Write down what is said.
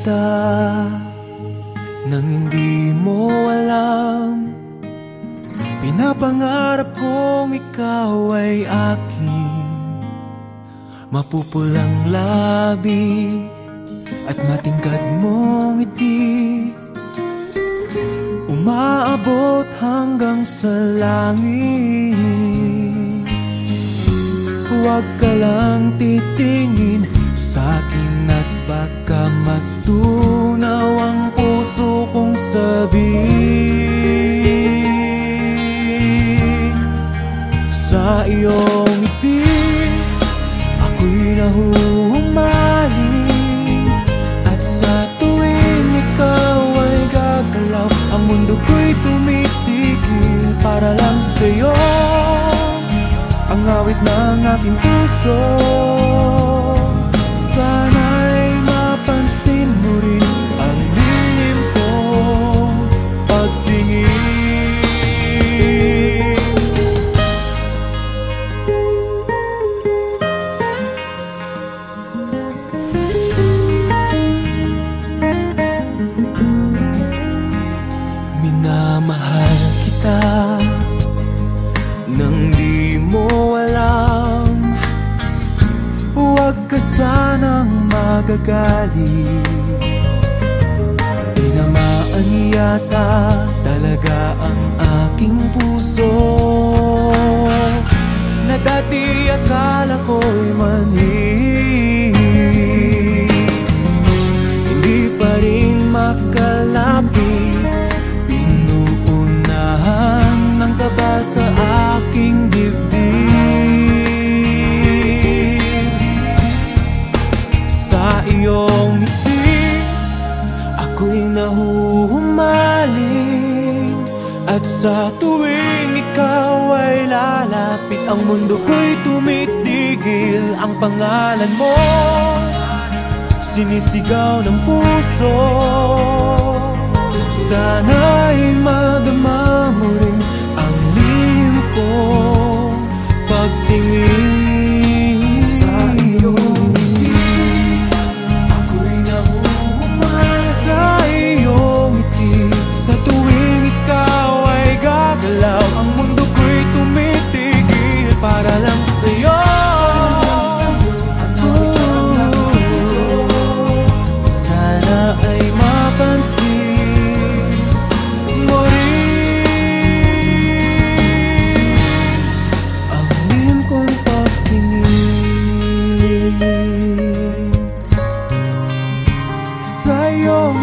kita nang hindi mo alam. Pinapangarap kong ikaw ay akin, mapupulang labi at matingkad mong ngiti, umaabot hanggang sa langit. Huwag ka lang titingin sa'kin at baka matunaw ang puso kong sabihin. Sa iyong ngiti ako'y nahuhumaling, at sa tuwing ikaw ay gagalaw, ang mundo ko'y tumitigil para lang sa'yo. Ang awit ng aking puso, sana'y mapansin mo rin ang lihim kong pagtingin. Minamahal kita nang di mo alam. Huwag ka sanang magagalit, tinamaan yata talaga ang aking puso, na dati akala ko'y manhid. Hindi pa rin makalapit, pinuunahan ng kaba sa aking dibdib. Sa iyong ngiti ako'y nahuhumaling, at sa tuwing ikaw ay lalapit, ang mundo ko'y tumitigil. Ang pangalan mo sinisigaw ng puso, sana'y madama mo rin ang lihim kong pagtingin. Sa iyong ngiti ako'y nahuhumaling, sa iyong ngiti sa tuwing ikaw ay gagalaw, ang mundo ko'y tumitigil para lang sa'yo. Sana ay mapansin mo rin ang lihim kong pagtingin. Sa iyong